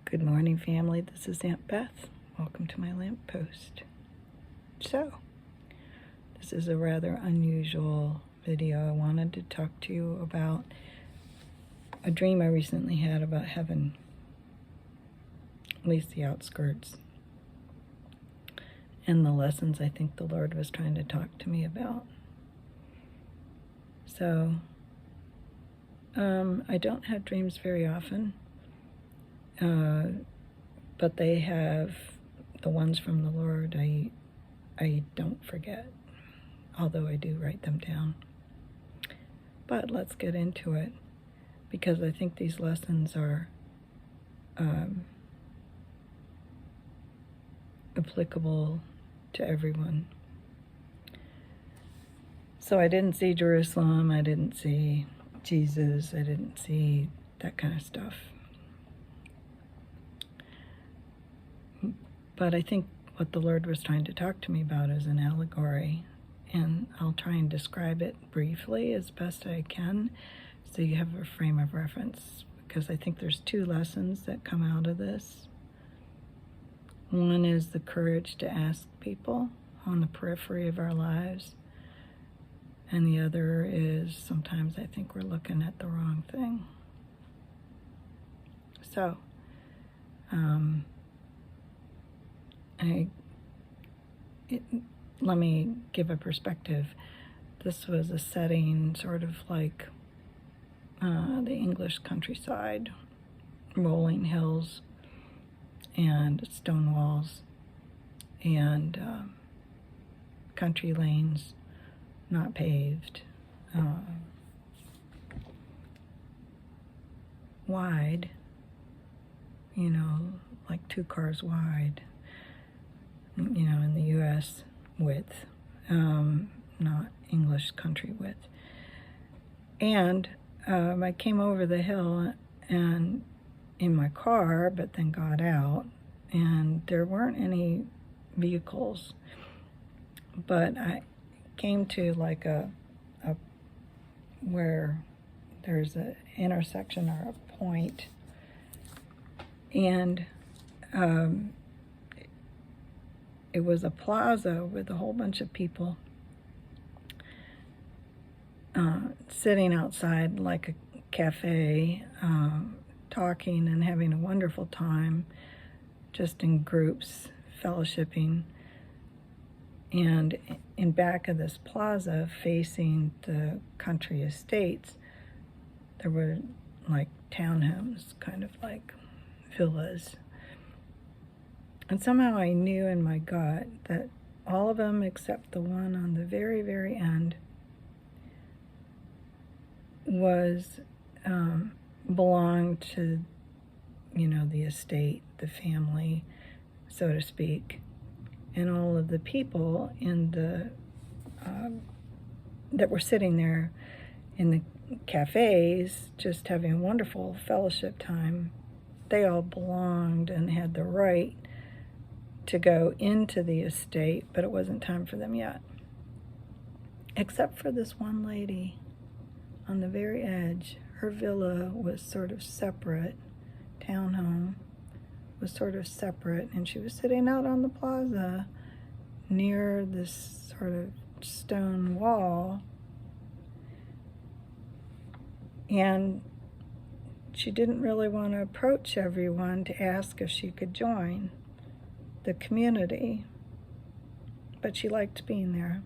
Good morning, family. This is Aunt Beth. Welcome to my lamppost. So, this is a rather unusual video. I wanted to talk to you about a dream I recently had about heaven, at least the outskirts, and the lessons I think the Lord was trying to talk to me about. So, I don't have dreams very often. But they have the ones from the Lord I don't forget, although I do write them down. But let's get into it, because I think these lessons are applicable to everyone. So I didn't see Jerusalem, I didn't see Jesus, I didn't see that kind of stuff. But I think what the Lord was trying to talk to me about is an allegory, and I'll try and describe it briefly as best I can so you have a frame of reference, because I think there's two lessons that come out of this. One is the courage to ask people on the periphery of our lives, and the other is sometimes I think we're looking at the wrong thing. So, let me give a perspective. This was a setting sort of like the English countryside, rolling hills and stone walls and country lanes, not paved, wide, like 2 cars wide. In the U.S. width, not English country width. And I came over the hill and in my car, but then got out, and there weren't any vehicles. But I came to like a where there's an intersection or a point, and it was a plaza with a whole bunch of people sitting outside like a cafe, talking and having a wonderful time, just in groups, fellowshipping. And in back of this plaza, facing the country estates, there were like townhomes, kind of like villas. And somehow I knew in my gut that all of them except the one on the very, very end was belonged to, the estate, the family, so to speak. And all of the people in the that were sitting there in the cafes, just having a wonderful fellowship time, they all belonged and had the right to go into the estate, but it wasn't time for them yet. Except for this one lady on the very edge. Her villa was sort of separate, townhome was sort of separate, and she was sitting out on the plaza near this sort of stone wall, and she didn't really want to approach everyone to ask if she could join the community, but she liked being there.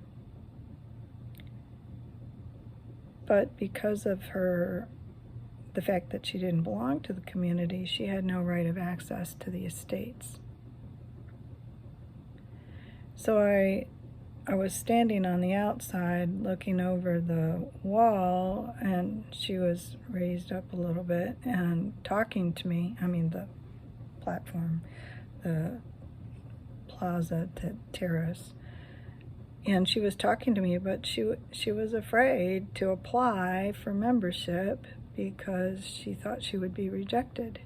But because of the fact that she didn't belong to the community, she had no right of access to the estates. So I was standing on the outside looking over the wall, and she was raised up a little bit and talking to me. The platform, the plaza, the terrace, and she was talking to me, but she was afraid to apply for membership because she thought she would be rejected.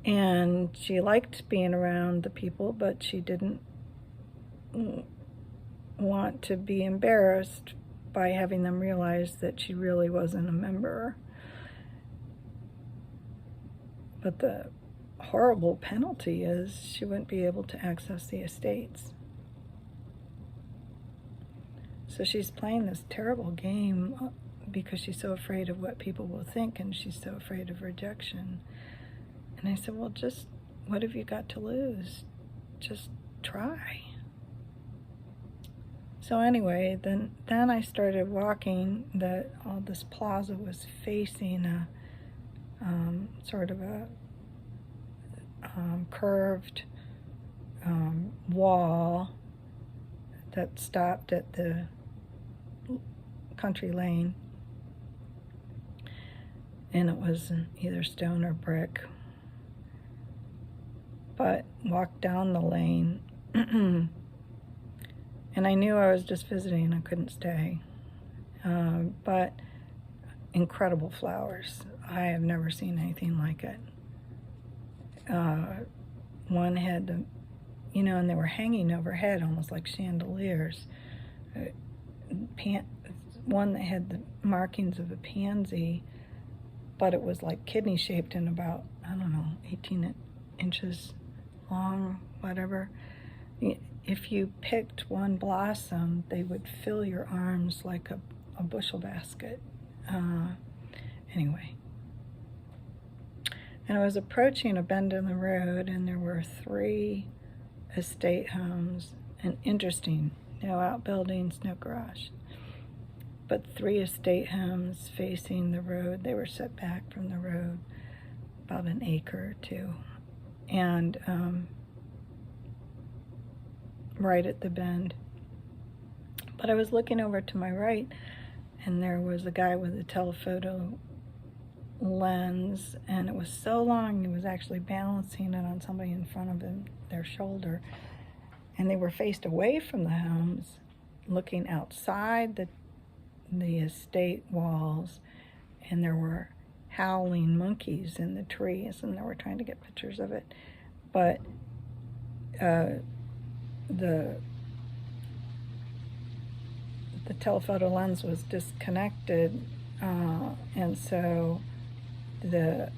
And she liked being around the people, but she didn't want to be embarrassed by having them realize that she really wasn't a member. But the horrible penalty is she wouldn't be able to access the estates. So she's playing this terrible game because she's so afraid of what people will think, and she's so afraid of rejection. And I said, well, just what have you got to lose? Just try. So anyway, then I started walking. All this plaza was facing a sort of a curved wall that stopped at the country lane, and it was either stone or brick. But walked down the lane, and I knew I was just visiting. I couldn't stay. But incredible flowers. I have never seen anything like it. One had the, and they were hanging overhead almost like chandeliers. One that had the markings of a pansy, but it was like kidney shaped and about, 18 inches long, whatever. If you picked one blossom, they would fill your arms like a bushel basket. Anyway. And I was approaching a bend in the road, and there were 3 estate homes, and interesting, no outbuildings, no garage, but 3 estate homes facing the road. They were set back from the road about an acre or 2, and right at the bend. But I was looking over to my right, and there was a guy with a telephoto lens, and it was so long he was actually balancing it on somebody in front of him, their shoulder, and they were faced away from the homes, looking outside the estate walls, and there were howling monkeys in the trees, and they were trying to get pictures of it. But the telephoto lens was disconnected, and so the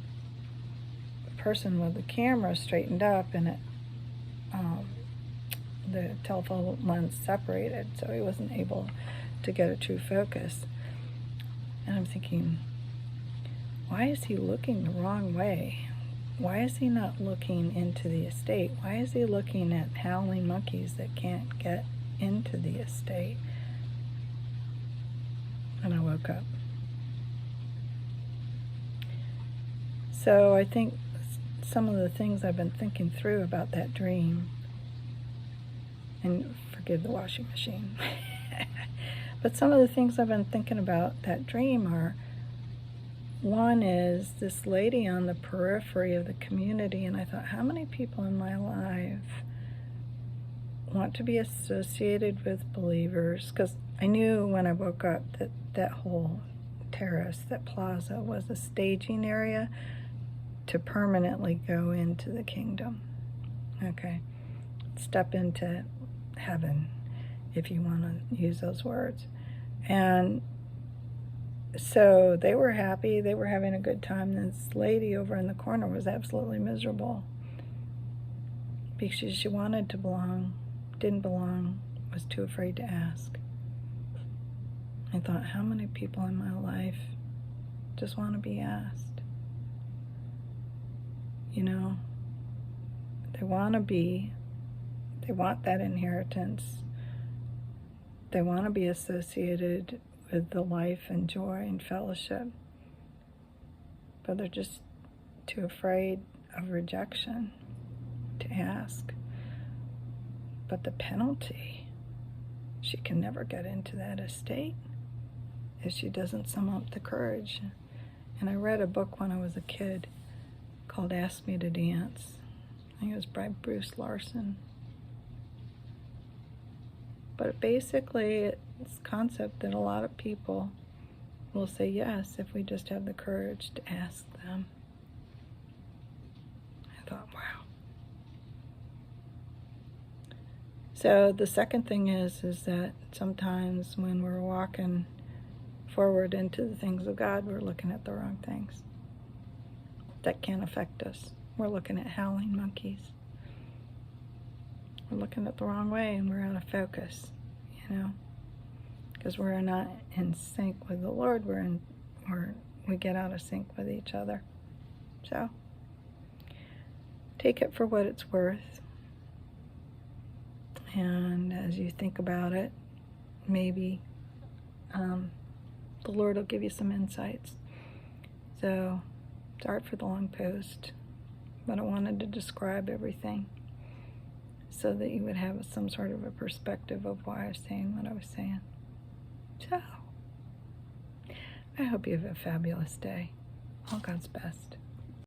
person with the camera straightened up, and the telephoto lens separated, so he wasn't able to get a true focus. And I'm thinking, why is he looking the wrong way? Why is he not looking into the estate? Why is he looking at howling monkeys that can't get into the estate? And I woke up. So I think some of the things I've been thinking through about that dream, and forgive the washing machine, but some of the things I've been thinking about that dream are, one is this lady on the periphery of the community, and I thought, how many people in my life want to be associated with believers? Because I knew when I woke up that that whole terrace, that plaza, was a staging area to permanently go into the kingdom. Okay, step into heaven, if you want to use those words. And so they were happy, they were having a good time. This lady over in the corner was absolutely miserable because she wanted to belong, didn't belong, was too afraid to ask. I thought, how many people in my life just want to be asked? They want that inheritance. They want to be associated with the life and joy and fellowship, but they're just too afraid of rejection to ask. But the penalty, she can never get into that estate if she doesn't sum up the courage. And I read a book when I was a kid called Ask Me to Dance. I think it was by Bruce Larson. But basically, it's this concept that a lot of people will say yes if we just have the courage to ask them. I thought, wow. So the second thing is that sometimes when we're walking forward into the things of God, we're looking at the wrong things. that can't affect us. We're looking at howling monkeys. We're looking at the wrong way and we're out of focus, you know, because we're not in sync with the Lord. We get out of sync with each other. So take it for what it's worth. And as you think about it, maybe the Lord will give you some insights. So, sorry for the long post, but I wanted to describe everything so that you would have some sort of a perspective of why I was saying what I was saying. So, I hope you have a fabulous day. All God's best.